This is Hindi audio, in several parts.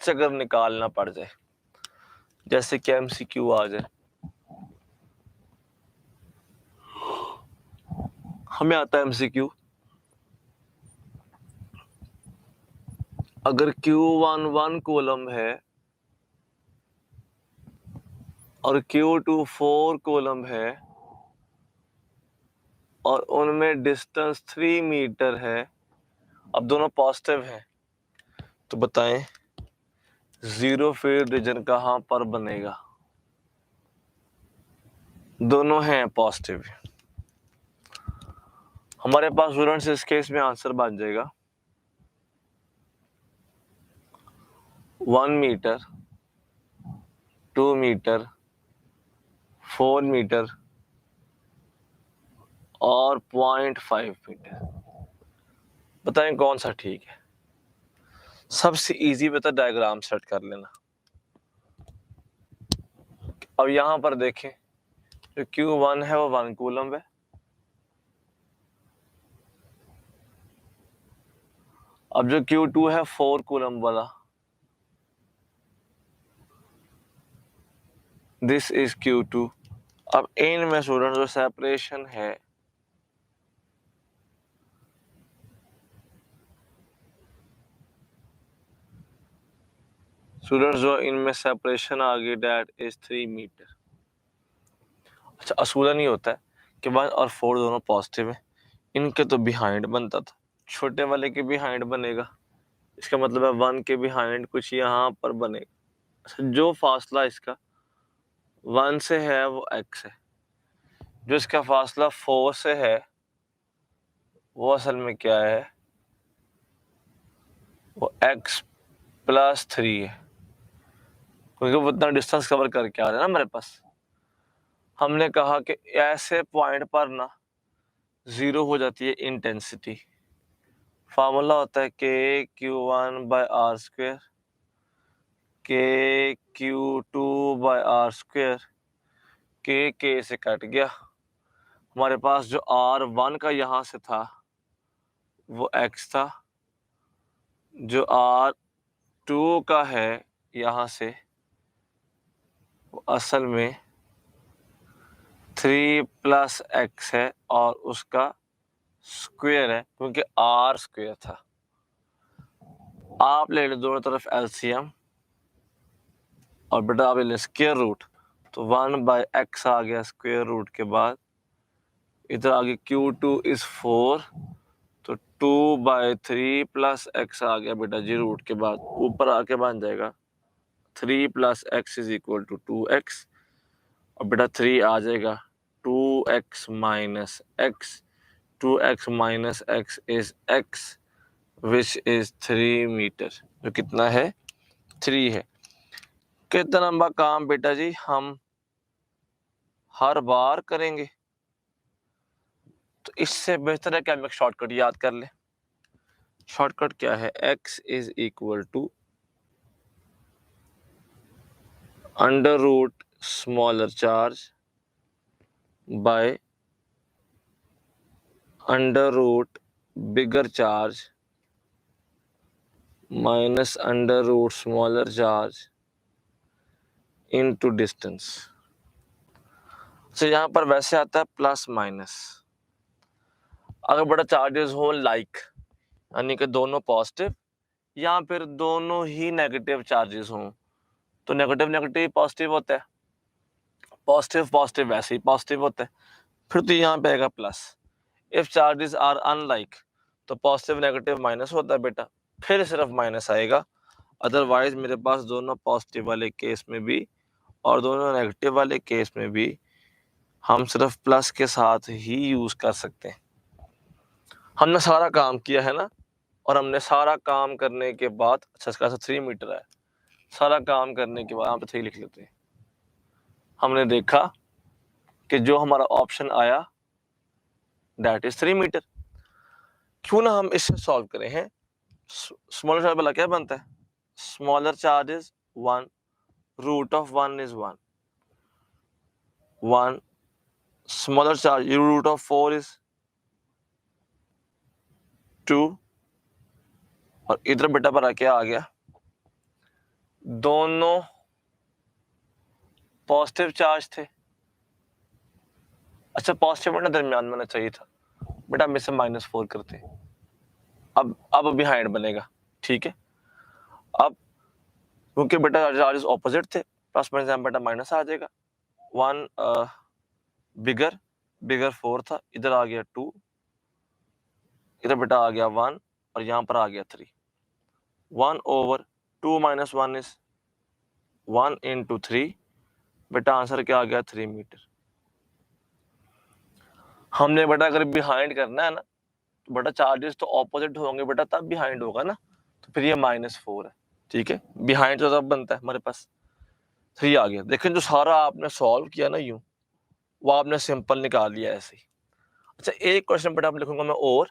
से अगर निकालना पड़ जाए, जैसे कि MCQ आ जाए, हमें आता है MCQ, अगर Q1 1 कॉलम है और Q2 4 कॉलम है और उनमें डिस्टेंस 3 मीटर है, अब दोनों पॉजिटिव हैं, तो बताएं जीरो फील्ड रीजन कहाँ पर बनेगा? दोनों हैं पॉजिटिव। हमारे पास स्टूडेंट्स इस केस में आंसर बन जाएगा 1 मीटर, 2 मीटर, 4 मीटर और 0.5 मीटर। बताएं कौन सा ठीक है? सबसे इजी बता, डायग्राम सेट कर लेना। अब यहां पर देखें, जो Q1 है वो 1 कूलम है, अब जो Q2 है 4 कूलम वाला, दिस इज Q2। अब इनमें स्टूडेंट जो सेपरेशन है जो इनमें सेपरेशन आ गई, डेट इज 3 मीटर। अच्छा, असूला नहीं होता है कि 1 और 4 दोनों पॉजिटिव है, इनके तो बिहाइंड बनता था, छोटे वाले के बिहाइंड बनेगा, इसका मतलब है 1 के बिहाइंड कुछ यहाँ पर बनेगा। अच्छा, जो फासला इसका 1 से है वो x है, जो इसका फासला 4 से है वो असल में क्या है, वो x + 3 है, क्योंकि वो इतना डिस्टेंस कवर करके आ रहा है ना हमारे पास। हमने कहा कि ऐसे पॉइंट पर ना जीरो हो जाती है इंटेंसिटी। फार्मूला होता है KQ1/r², KQ2/r², K से कट गया, हमारे पास जो R1 का यहाँ से था वो x था, जो R2 का है यहाँ से वो असल में 3 + x है और उसका स्क्वायर है, क्योंकि R² था। आप ले लो दोनों तरफ LCM और बेटा आप ले लें स्क्वायर रूट, तो 1/x आ गया स्क्वायर रूट के बाद, इधर आगे Q2 इज 4, तो 2/3 + x आ गया बेटा जी रूट के बाद, ऊपर आके बन जाएगा 3 + x = 2x, और बेटा 3 आ जाएगा 2x - x, 2x - x is x which is 3 metre, जो कितना है 3 है। कितना लंबा काम बेटा जी हम हर बार करेंगे, तो इससे बेहतर है कि हम एक शॉर्टकट याद कर ले। शॉर्टकट क्या है? x = √ smaller charge by √ bigger charge minus √ smaller charge into distance. तो यहाँ पर वैसे आता है प्लस माइनस। अगर बड़ा चार्जेस हो लाइक, यानी कि दोनों पॉजिटिव या फिर दोनों ही नेगेटिव चार्जेस हों, तो नेगेटिव नेगेटिव पॉजिटिव होता है, पॉजिटिव पॉजिटिव वैसे ही पॉजिटिव होता है, फिर तो यहाँ पे आएगा plus. If charges are unlike, तो पॉजिटिव नेगेटिव माइनस होता है बेटा, फिर सिर्फ माइनस आएगा। अदरवाइज मेरे पास दोनों पॉजिटिव वाले केस में भी और दोनों नेगेटिव वाले केस में भी हम सिर्फ प्लस के साथ ही यूज कर सकते हैं। हमने सारा काम किया है ना, और हमने सारा काम करने के बाद, अच्छा इसका 3 मीटर है, सारा काम करने के बाद यहाँ पे 3 लिख लेते हैं। हमने देखा कि जो हमारा ऑप्शन आया दैट इज 3 मीटर। क्यों ना हम इससे सॉल्व करें हैं। स्मॉलर चार्ज वाला क्या बनता है? Smaller charge is 1, √1 is 1, smaller charge √4 is 2, और इधर बेटा पर क्या आ गया दोनों पॉजिटिव चार्ज थे। अच्छा पॉजिटिव बेटा दरमियान में होना चाहिए था, बेटा हम इसे -4 करते हैं। अब बिहाइंड बनेगा, ठीक है। अब क्योंकि बेटा चार्जेस ऑपोजिट थे, प्लस माइनस बेटा माइनस आ जाएगा। 1 बिगर 4 था, इधर आ गया 2, इधर बेटा आ गया 1 और यहाँ पर आ गया 3। 1/2 - 1 इज 1 × 3, बेटा आंसर क्या आ गया 3 मीटर। हमने बेटा अगर बिहाइंड करना है ना तो बेटा चार्जेस तो ऑपोजिट होंगे बेटा, तब बिहाइंड होगा ना, तो फिर ये -4 है, ठीक है। बिहाइंड तो तब बनता है हमारे पास 3 आ गया। देखिए जो सारा आपने सॉल्व किया ना यूं, वो आपने सिंपल निकाल लिया ऐसे ही। अच्छा एक क्वेश्चन बेटा आप लिखूंगा मैं, और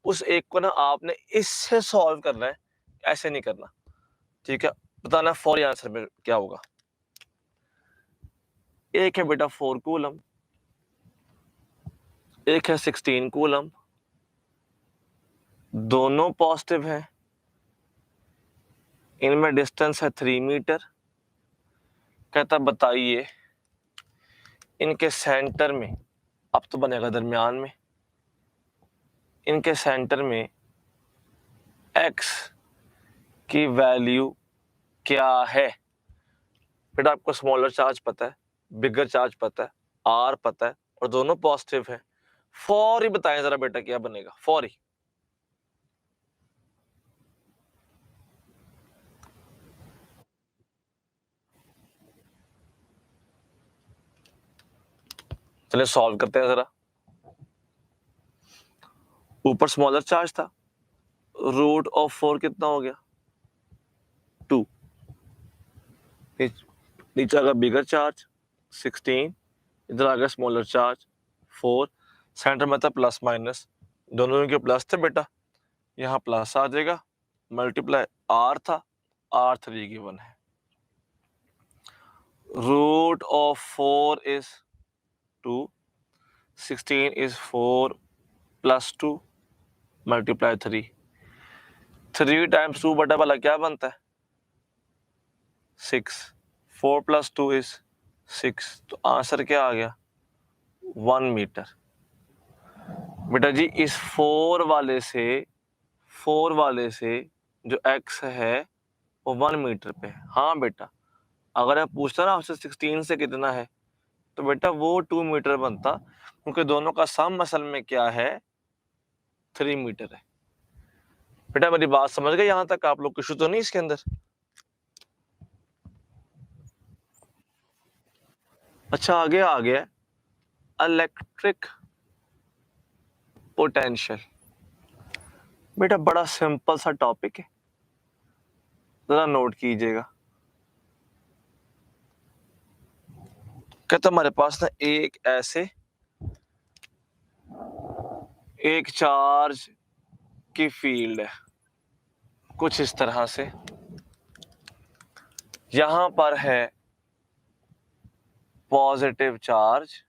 उस एक को ना आपने इससे सॉल्व करना है, ऐसे नहीं करना, ठीक है। बताना फॉर आंसर में क्या होगा। एक है बेटा 4 कूलम, एक है 16 कूलम, दोनों पॉजिटिव है, इनमें डिस्टेंस है 3 मीटर। कहता बताइए इनके सेंटर में, अब तो बनेगा दरमियान में, इनके सेंटर में x की वैल्यू क्या है। बेटा आपको स्मॉलर चार्ज पता है, बिगर चार्ज पता है, r पता है और दोनों पॉजिटिव है। फॉर ही बताएं जरा बेटा क्या बनेगा, फॉर ही। चलिए सॉल्व करते हैं जरा। ऊपर स्मॉलर चार्ज था, √4 कितना हो गया 2, नीचे आ गया बिगर चार्ज 16, इधर आ गया स्मॉलर चार्ज 4, सेंटर में था प्लस माइनस, दोनों के प्लस थे बेटा, यहाँ प्लस आ जाएगा, मल्टीप्लाई r था, r3 गिवन है। √4 is 2, 16 is 4 + 2 मल्टीप्लाई 3, 3 × 2 बटा वाला क्या बनता है 6, 4 + 2 is 6, तो आंसर क्या आ गया 1 मीटर। बेटा जी इस 4 वाले से जो x है वो 1 मीटर पे है। हाँ बेटा अगर आप पूछता ना आपसे 16 से कितना है, तो बेटा वो 2 मीटर बनता, क्योंकि दोनों का सम असल में क्या है 3 मीटर है। बेटा मेरी बात समझ गए यहाँ तक, आप लोग कुछ तो नहीं इसके अंदर। अच्छा आगे आ गया इलेक्ट्रिक पोटेंशियल। बेटा बड़ा सिंपल सा टॉपिक है, जरा नोट कीजिएगा। कहता हमारे पास ना एक चार्ज की फील्ड है कुछ इस तरह से, यहां पर है पॉजिटिव चार्ज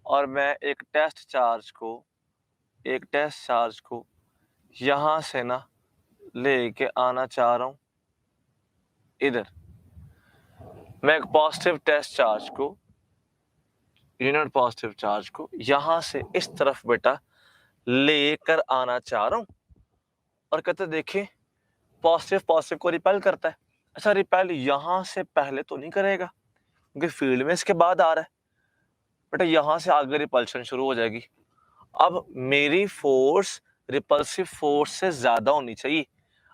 और मैं एक टेस्ट चार्ज को यहां से ना लेके आना चाह रहा हूं इधर। मैं एक पॉजिटिव टेस्ट चार्ज को, यूनिट पॉजिटिव चार्ज को यहां से इस तरफ बेटा लेकर आना चाह रहा हूं, और कहते देखिए पॉजिटिव को रिपेल करता है। अच्छा रिपेल यहां से पहले तो नहीं करेगा क्योंकि फील्ड में इसके बाद आ रहा है, बेटा यहां से आगे रिपल्शन शुरू हो जाएगी। अब मेरी फोर्स रिपल्सिव फोर्स से ज्यादा होनी चाहिए।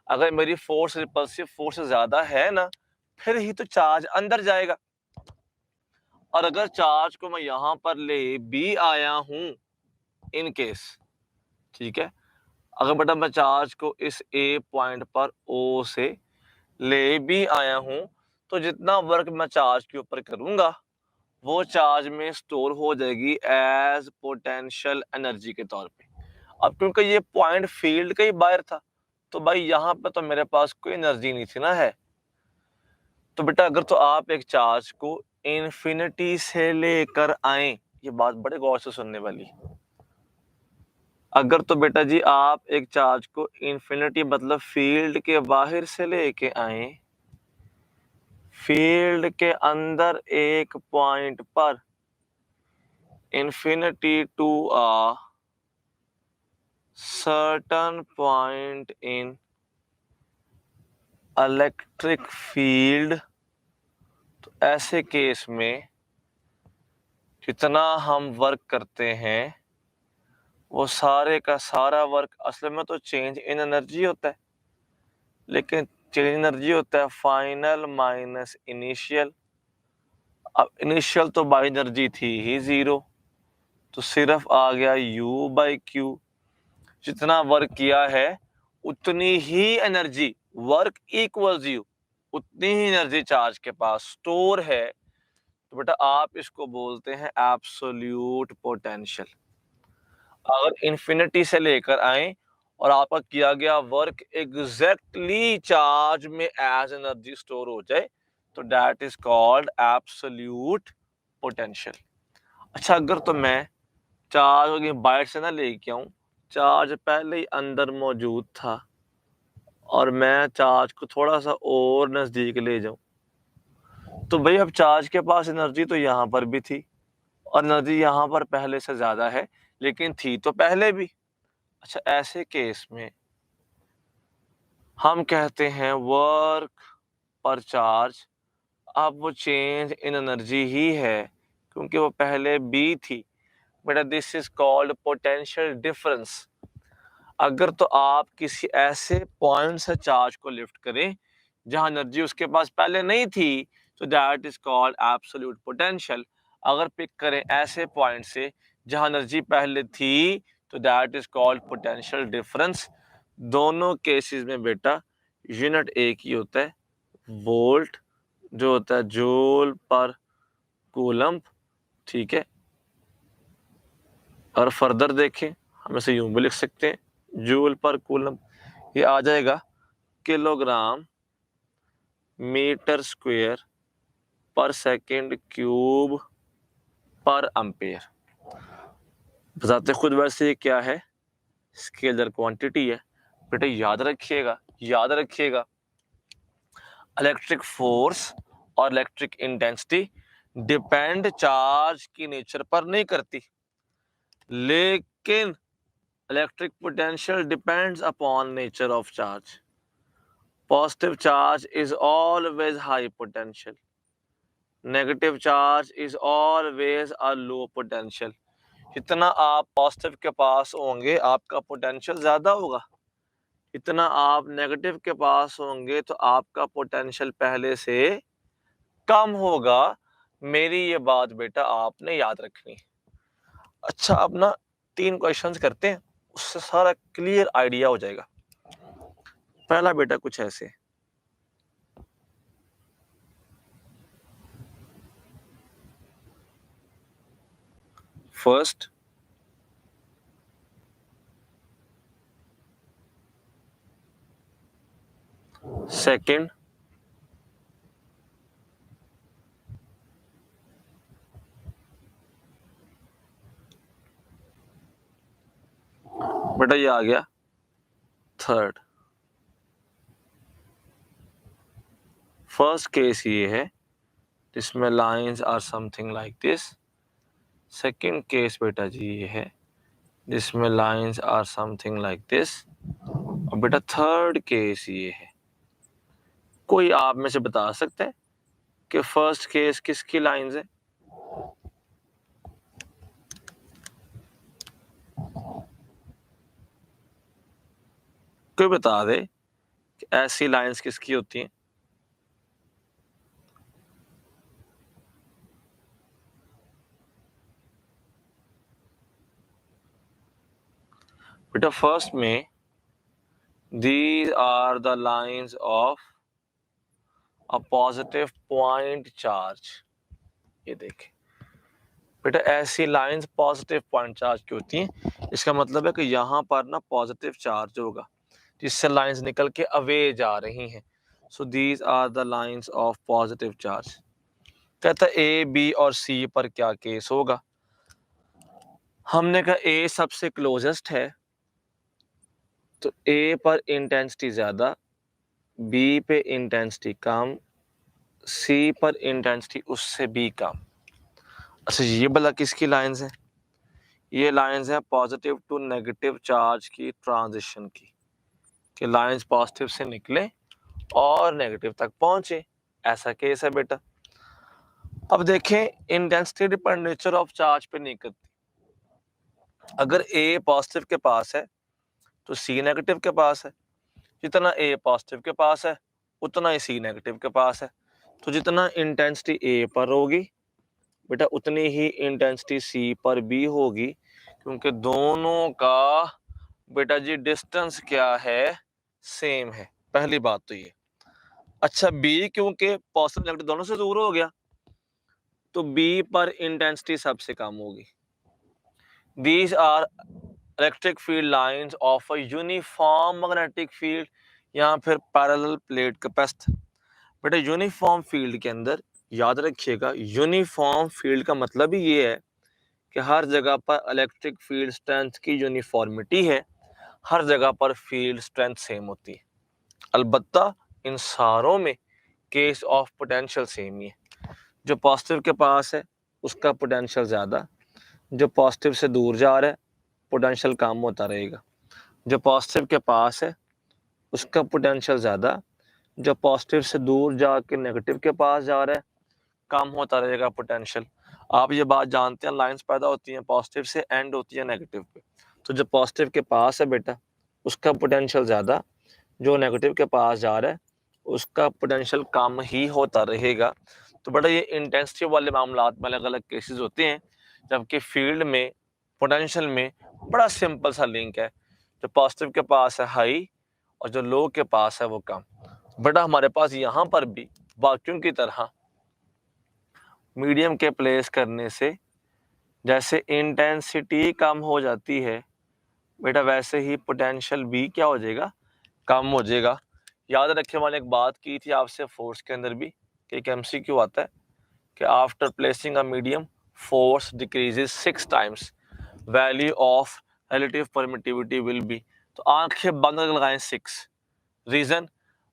अगर मेरी फोर्स रिपल्सिव फोर्स से ज्यादा है ना, फिर ही तो चार्ज अंदर जाएगा। और अगर चार्ज को मैं यहां पर ले भी आया हूं इन केस, ठीक है, अगर बेटा मैं चार्ज को इस ए पॉइंट पर ओ से ले भी आया हूं, तो जितना वर्क मैं चार्ज के ऊपर करूंगा वो चार्ज में स्टोर हो जाएगी एज पोटेंशियल एनर्जी के तौर पे। अब क्योंकि ये पॉइंट फील्ड का ही बाहर था, तो भाई यहाँ पे तो मेरे पास कोई एनर्जी नहीं थी ना है। तो बेटा अगर तो आप एक चार्ज को इन्फिनिटी से लेकर आए, ये बात बड़े गौर से सुनने वाली है, अगर तो बेटा जी आप एक चार्ज को इन्फिनिटी मतलब फील्ड के बाहर से लेके आए फील्ड के अंदर एक पॉइंट पर infinity to a certain point in electric field, तो ऐसे केस में जितना हम वर्क करते हैं वो सारे का सारा वर्क असल में तो चेंज इन एनर्जी होता है, लेकिन चेंज एनर्जी होता है फाइनल माइनस इनिशियल। अब इनिशियल तो बाई एनर्जी थी ही 0, तो सिर्फ आ गया U बाई क्यू। जितना वर्क किया है उतनी ही एनर्जी, वर्क इक्वल्स यू, उतनी ही एनर्जी चार्ज के पास स्टोर है। तो बेटा आप इसको बोलते हैं एब्सोल्यूट पोटेंशियल। अगर इन्फिनिटी से लेकर आए और आपका किया गया वर्क एग्जैक्टली चार्ज में एज एनर्जी स्टोर हो जाए तो that is called absolute potential. अच्छा, अगर तो मैं चार्ज बाहर से ना लेके आऊं, चार्ज पहले ही अंदर मौजूद था और मैं चार्ज को थोड़ा सा और नजदीक ले जाऊं, तो भाई अब चार्ज के पास एनर्जी तो यहाँ पर भी थी और एनर्जी यहाँ पर पहले से ज्यादा है, लेकिन थी तो पहले भी। अच्छा, ऐसे केस में हम कहते हैं वर्क पर चार्ज, अब वो चेंज इन एनर्जी ही है क्योंकि वो पहले भी थी। बेटा this is called potential difference. अगर तो आप किसी ऐसे पॉइंट से चार्ज को लिफ्ट करें जहां एनर्जी उसके पास पहले नहीं थी, तो that is called absolute potential. अगर पिक करें ऐसे पॉइंट से जहां एनर्जी पहले थी, तो that is called potential difference. दोनों केसेस में बेटा यूनिट एक ही होता है, वोल्ट, जो होता है जूल पर कूलम्ब, ठीक है। और फर्दर देखें, हम इसे यूं भी लिख सकते हैं जूल पर कूलम्ब, ये आ जाएगा किलोग्राम मीटर स्क्वायर पर सेकंड क्यूब पर एम्पेयर। बताते खुद वैसे ये क्या है, स्केलर क्वांटिटी है। बेटा याद रखिएगा, याद रखिएगा, इलेक्ट्रिक फोर्स और इलेक्ट्रिक इंटेंसिटी डिपेंड चार्ज की नेचर पर नहीं करती, लेकिन electric potential depends upon nature of charge. Positive charge is always high potential. Negative charge is always a low potential. जितना आप पॉजिटिव के पास होंगे आपका पोटेंशियल ज्यादा होगा, इतना आप नेगेटिव के पास होंगे तो आपका पोटेंशियल पहले से कम होगा। मेरी ये बात बेटा आपने याद रखनी। अच्छा, अब ना 3 क्वेश्चंस करते हैं, उससे सारा क्लियर आइडिया हो जाएगा। पहला बेटा कुछ ऐसे, फर्स्ट सेकंड बेटा ये आ गया थर्ड। फर्स्ट केस ये है जिसमें lines are something like this. Second case बेटा जी ये है जिसमें lines are something like this. और बेटा थर्ड केस ये है। कोई आप में से बता सकते हैं कि फर्स्ट केस किसकी लाइंस है? कोई बता दे कि ऐसी लाइंस किसकी होती हैं? बेटा फर्स्ट में these are the lines of a positive point charge। ये देखें बेटा, ऐसी लाइंस पॉजिटिव पॉइंट चार्ज की होती हैं। इसका मतलब है कि यहाँ पर ना पॉजिटिव चार्ज होगा जिससे लाइंस निकल के अवे जा रही हैं। So these are the lines of positive charge. कहता है ए बी और सी पर क्या केस होगा? हमने कहा ए सबसे क्लोजेस्ट है तो ए पर इंटेंसिटी ज्यादा, बी पे इंटेंसिटी कम, सी पर इंटेंसिटी उससे भी कम। अच्छा ये भला किसकी लाइंस हैं? ये लाइंस हैं पॉजिटिव टू नेगेटिव चार्ज की ट्रांजिशन की, कि लाइंस पॉजिटिव से निकले और नेगेटिव तक पहुंचे, ऐसा केस है बेटा। अब देखें intensity depend nature of charge पे नहीं करती। अगर ए पॉजिटिव के पास है तो सी नेगेटिव के पास है, जितना ए पॉजिटिव के पास है उतना ही सी नेगेटिव के पास है। तो जितना इंटेंसिटी ए पर होगी बेटा उतनी ही इंटेंसिटी सी पर भी होगी, क्योंकि दोनों का बेटा जी डिस्टेंस क्या है, सेम है। पहली बात तो ये। अच्छा बी क्योंकि पॉजिटिव नेगेटिव दोनों से दूर हो गया तो बी पर इंटेंसिटी सबसे कम होगी। These are electric field lines of a uniform magnetic field या फिर पैरेलल प्लेट कैपेसिटर। बेटा यूनिफॉर्म फील्ड के अंदर याद रखिएगा, यूनिफॉर्म फील्ड का मतलब ही ये है कि हर जगह पर इलेक्ट्रिक फील्ड स्ट्रेंथ की यूनिफॉर्मिटी है, हर जगह पर फील्ड स्ट्रेंथ सेम होती है। अलबत्ता इन सारों में केस ऑफ पोटेंशियल सेम ही है। जो पॉजिटिव के पास है उसका पोटेंशियल ज़्यादा, जो पॉजिटिव से दूर जा रहा है पोटेंशियल कम होता रहेगा। जो पॉजिटिव के पास है उसका पोटेंशियल ज़्यादा, जो पॉजिटिव से दूर जाके नेगेटिव के पास जा रहा है कम होता रहेगा पोटेंशियल। आप ये बात जानते हैं, लाइंस पैदा होती हैं पॉजिटिव से, एंड होती है नेगेटिव पे। तो जो पॉजिटिव के पास है बेटा उसका पोटेंशियल ज़्यादा, जो नेगेटिव के पास जा रहा है उसका पोटेंशियल कम ही होता रहेगा। तो बेटा ये इंटेंसिटी वाले मामलात में अलग अलग केसेस होते हैं, जबकि फील्ड में पोटेंशियल में बड़ा सिंपल सा लिंक है। जो पॉजिटिव के पास है हाई और जो लो के पास है वो कम। बेटा हमारे पास यहाँ पर भी बाकियों की तरह मीडियम के प्लेस करने से जैसे इंटेंसिटी कम हो जाती है बेटा, वैसे ही पोटेंशियल भी क्या हो जाएगा, कम हो जाएगा। याद रखिए मैंने एक बात की थी आपसे फोर्स के अंदर भी, कि एक एमसीक्यू आता है कि after placing a medium force decreases 6 times, value of relative permittivity will be. तो आंखें बंद करके लगाएं 6। रीजन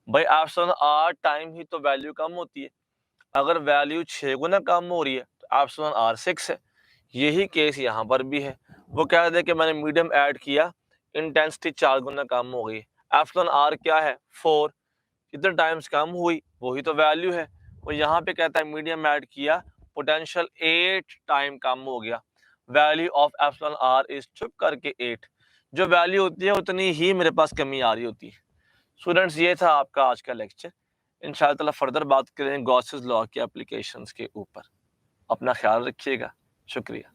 भाई एप्सिलॉन आर टाइम ही तो वैल्यू कम होती है, अगर वैल्यू 6 गुना कम हो रही है तो एप्सिलॉन आर 6 है। यही केस यहाँ पर भी है। वो कह रहे थे कि मैंने मीडियम ऐड किया, इंटेंसिटी 4 गुना कम हो गई, एप्सिलॉन आर क्या है 4, जितने टाइम्स कम हुई वही तो वैल्यू है। वो यहाँ पे कहता है मीडियम ऐड किया, पोटेंशियल 8 टाइम कम हो गया, value of epsilon r is चुप करके 8। जो वैल्यू होती है उतनी ही मेरे पास कमी आ रही होती है। स्टूडेंट्स ये था आपका आज का लेक्चर। इंशाअल्लाह फर्दर बात करें गॉसेस लॉ के एप्लीकेशंस के ऊपर। अपना ख्याल रखिएगा, शुक्रिया।